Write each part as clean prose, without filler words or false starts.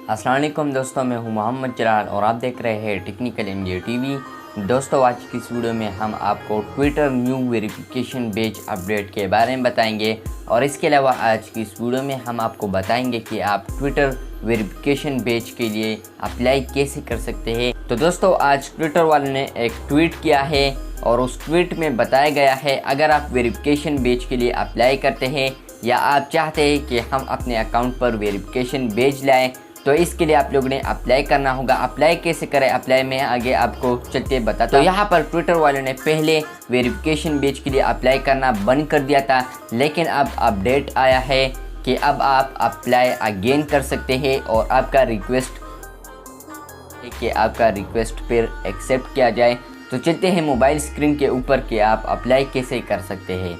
अस्सलाम वालेकुम दोस्तों, मैं हूं मोहम्मद जलाल और आप देख रहे हैं टेक्निकल इंडिया टीवी। दोस्तों, आज की इस वीडियो में हम आपको Twitter new verification page update के बारे में बताएंगे और इसके अलावा आज की इस वीडियो में हम आपको बताएंगे कि आप ट्विटर वेरिफिकेशन पेज के लिए अप्लाई कैसे कर सकते हैं। तो दोस्तों, आज ट्विटर वाले ने एक ट्वीट किया है और उस ट्वीट में बताया गया है अगर आप वेरिफिकेशन पेज के लिए अप्लाई करते हैं या आप चाहते हैं कि हम अपने अकाउंट पर वेरिफिकेशन पेज लाएं, तो इसके लिए आप लोगों ने अप्लाई करना होगा। अप्लाई कैसे करें, अप्लाई में आगे आपको चलते बताता। तो यहाँ पर ट्विटर वालों ने पहले वेरिफिकेशन पेज के लिए अप्लाई करना बंद कर दिया था, लेकिन अब अपडेट आया है कि अब आप अप्लाई अगेन कर सकते हैं और आपका रिक्वेस्ट फिर एक्सेप्ट किया जाए। तो चलते हैं मोबाइल स्क्रीन के ऊपर कि आप अप्लाई कैसे कर सकते हैं।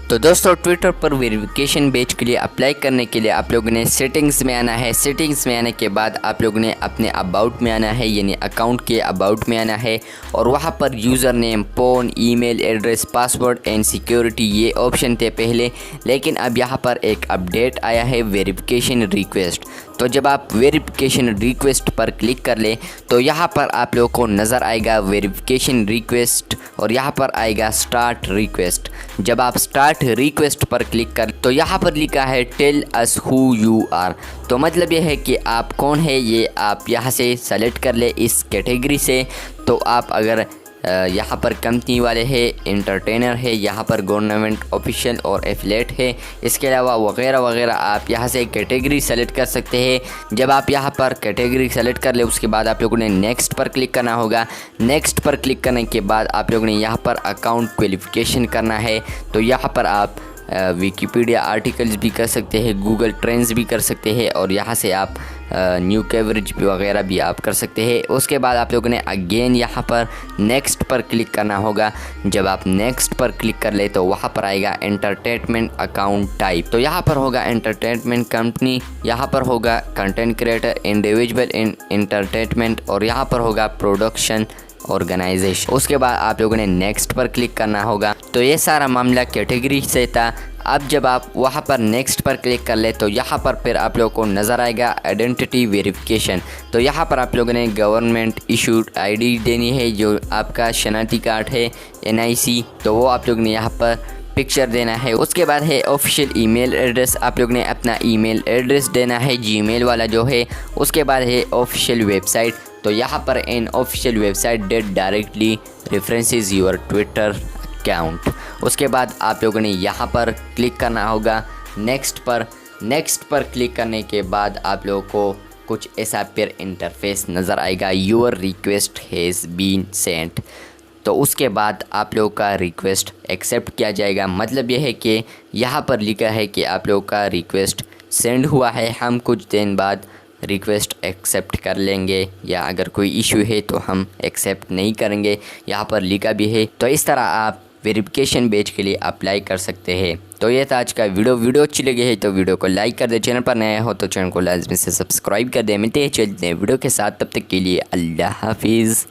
तो दोस्तों, ट्विटर पर वेरिफिकेशन पेज के लिए अप्लाई करने के लिए आप लोगों ने सेटिंग्स में आना है। सेटिंग्स में आने के बाद आप लोगों ने अपने अबाउट में आना है, यानी अकाउंट के अबाउट में आना है और वहाँ पर user name, phone, email address, password and security ये ऑप्शन थे पहले, लेकिन अब यहाँ पर एक अपडेट आया है वेरिफिकेशन रिक्वेस्ट। तो जब आप वेरिफिकेशन रिक्वेस्ट पर क्लिक कर लें तो यहाँ पर आप लोगों को नज़र आएगा वेरिफिकेशन रिक्वेस्ट और यहाँ पर आएगा स्टार्ट रिक्वेस्ट। जब आप स्टार्ट रिक्वेस्ट पर क्लिक कर तो यहाँ पर लिखा है tell us who you are. तो मतलब ये है कि आप कौन है, ये आप यहाँ से सेलेक्ट कर ले इस कैटेगरी से। तो आप अगर यहाँ पर कंपनी वाले है, एंटरटेनर है, यहाँ पर गवर्नमेंट ऑफिशियल और एफिलेट है, इसके अलावा वगैरह वगैरह आप यहाँ से कैटेगरी सेलेक्ट कर सकते हैं। जब आप यहाँ पर कैटेगरी सेलेक्ट कर ले उसके बाद आप लोगों ने नेक्स्ट पर क्लिक करना होगा। नेक्स्ट पर क्लिक करने के बाद आप लोगों ने यहाँ पर अकाउंट क्वालिफिकेशन करना है। तो यहाँ पर आप विकिपीडिया आर्टिकल्स भी कर सकते हैं, गूगल ट्रेंड्स भी कर सकते हैं और यहाँ से आप न्यू कवरेज वगैरह भी आप कर सकते हैं। उसके बाद आप लोगों ने अगेन यहाँ पर नेक्स्ट पर क्लिक करना होगा। जब आप नेक्स्ट पर क्लिक कर ले तो वहाँ पर आएगा एंटरटेनमेंट अकाउंट टाइप। तो यहाँ पर होगा एंटरटेनमेंट कंपनी, यहाँ पर होगा content creator, individual in entertainment और यहाँ पर होगा प्रोडक्शन ऑर्गेनाइजेशन। उसके बाद आप लोगों ने नेक्स्ट पर क्लिक करना होगा। तो ये सारा मामला कैटेगरी से था। अब जब आप वहाँ पर नेक्स्ट पर क्लिक कर ले तो यहाँ पर फिर आप लोगों को नज़र आएगा आइडेंटिटी वेरिफिकेशन। तो यहाँ पर आप लोगों ने गवर्नमेंट इशूड आईडी देनी है, जो आपका शनाख्ती कार्ड है, NIC, तो वो आप लोगों ने यहाँ पर पिक्चर देना है। उसके बाद है ऑफिशियल ईमेल एड्रेस, आप लोग ने अपना ईमेल एड्रेस देना है, जीमेल वाला जो है। उसके बाद है ऑफिशियल वेबसाइट। तो यहाँ पर in official website that directly references your Twitter account. उसके बाद आप लोगों ने यहाँ पर क्लिक करना होगा नेक्स्ट पर। नेक्स्ट पर क्लिक करने के बाद आप लोगों को कुछ ऐसा फिर इंटरफेस नज़र आएगा, your request has been sent. तो उसके बाद आप लोगों का रिक्वेस्ट एक्सेप्ट किया जाएगा। मतलब यह है कि यहाँ पर लिखा है कि आप लोगों का रिक्वेस्ट सेंड हुआ है, हम कुछ दिन बाद रिक्वेस्ट एक्सेप्ट कर लेंगे या अगर कोई इशू है तो हम एक्सेप्ट नहीं करेंगे, यहाँ पर लिखा भी है। तो इस तरह आप वेरिफिकेशन पेज के लिए अप्लाई कर सकते हैं। तो ये था आज का वीडियो अच्छी लगी है तो वीडियो को लाइक कर दे, चैनल पर नया हो तो चैनल को लाजमी से सब्सक्राइब कर दे। मिलते हैं चलते हैं वीडियो के साथ, तब तक के लिए अल्लाह हाफिज़।